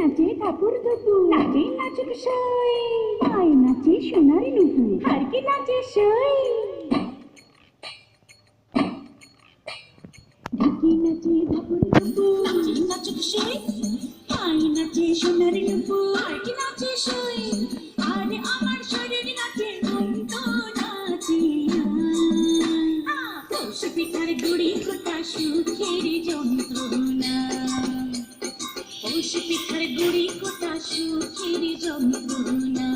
নাচে ঠাকুর দুপুর, নাচে নাচুক সই, আয় নাচে সোনার নুপুর, আর কি নাচে সই। ঢাকি নাচে ঠাকুর দুপুর, নাচে নাচুক সই, আয় নাচে সোনার নুপুর, আর কি নাচে সই। আর আমার শরীর নাচে মন তো নাচে। পৌষ পিঠার গুড়ি কোটা সুখের যন্ত্রণা, পৌষ পিঠার গুড়ি কোটা সুখের যন্ত্রণা।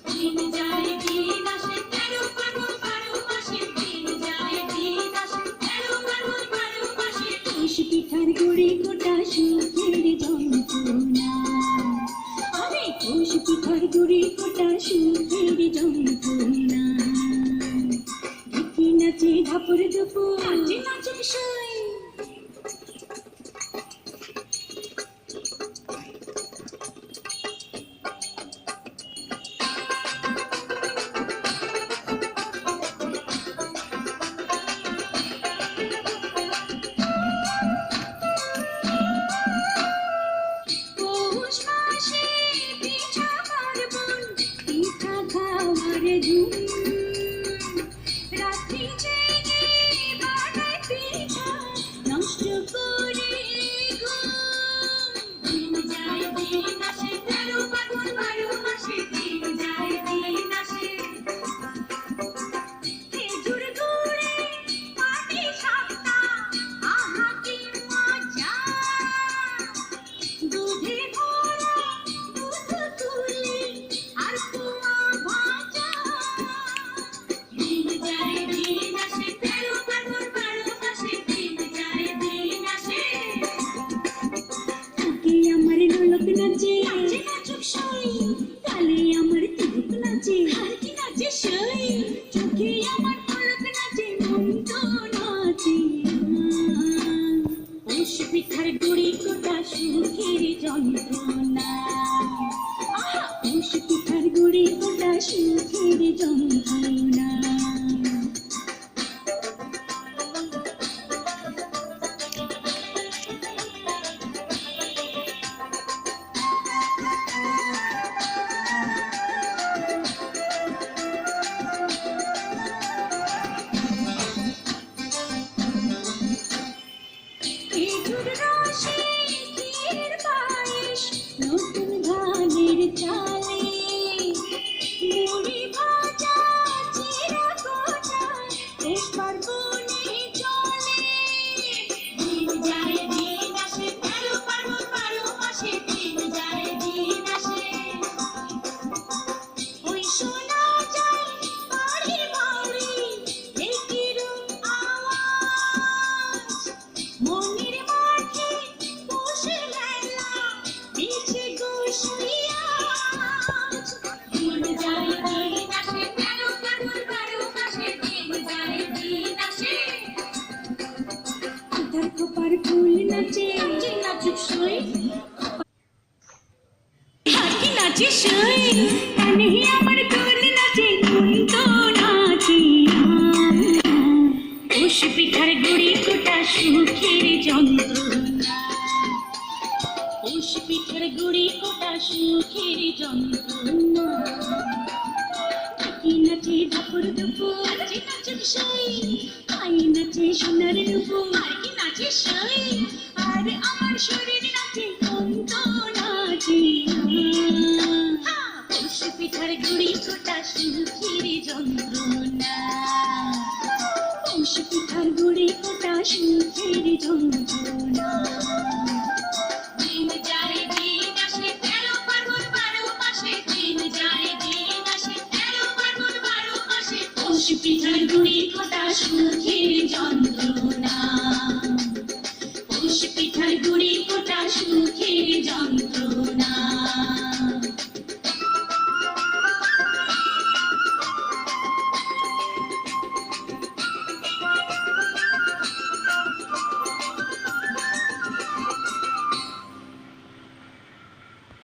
দিন যায় দিন আসে 13 ফাগুন 12 মাসে, দিন যায় দিন আসে 13 ফাগুন 12 মাসে। পৌষ পিঠার গুড়ি কোটা সুখের যন্ত্রণা, আরে পৌষ পিঠার গুড়ি কোটা সুখের যন্ত্রণা। ঢাকি নাচে ঠাকুর দুপুর, নাচে নাচুক সই। পৌষ মাসে পিঠা পার্বণ, পিঠা খাওয়ার ধুম, রাত্রি জেগে বানায় পিঠা নষ্ট করে ঘুম। দিন যায় দিন আসে 13 ফাগুন 12 মাসে, দিন যায় দিন আসে। খেজুর গুড়ে পাটি সাপটা, আহা কি মজা। দুধে ভরা দুধ তুলি আর কুয়া ভাজা। দিন যায় দিন আসে 13 ফাগুন 12 মাসে, দিন যায় দিন আসে। থাকে আমার ঢোলক নাচে, নাচে নাচুক সই, তালে আমার তিলক নাচে, আর কি নাচে সই। চোখে আমার পলক নাচে, মন তো নাচে। পৌষ পিঠার গুড়ি কোটা সুখের যন্ত্রণা, আহা পৌষ পিঠার গুড়ি কোটা সুখের যন্ত্রণা। খেজুর রসে ক্ষীর পায়েস, নতুন ধানের চালে, মুড়ি ভাজা চিড়া কোটা শেষ পার্বণে চলে। দিন যায় দিন আসে 13 ফাগুন 12 মাসে, দিন যায় দিন আসে। ওই শোনা যায় বাড়ি বাড়ি এই কিরম আওয়াজ, মনের মাঝে বসে মেলা দিচ্ছে গোসাইয়াজ। দিন যায় দিন আসে 13 ফাগুন 12 মাসে, দিন যায় দিন আসে। কোথার খোপার ফুল নাচে, নাচে নাচুক সই, আর কি নাচে সই। কানে আমার দোল নাচে, মন তো নাচে। পৌষ পিঠার গুড়ি কোটা সুখের যন্ত্রণা, পৌষ পিঠার গুড়ি কোটা সুখের যন্ত্রণা। ঢাকি নাচে ঠাকুর দুপুর, নাচে নাচুক সই, আয় নাচে সোনার নুপুর, আর কি নাচে সই। আর আমার শরীর নাচে, মন তো নাচে। পৌষ পিঠার গুড়ি কোটা সুখের যন্ত্রণা, পৌষ পিঠার গুড়ি কোটা সুখের যন্ত্রণা। দিন যায় দিন আসে 13 ফাগুন 12 মাসে, দিন যায় দিন আসে 13 ফাগুন 12 মাসে। পৌষ পিঠার গুড়ি কোটা সুখের যন্ত্রণা, পৌষ পিঠার গুড়ি কোটা সুখের যন্ত্রণা।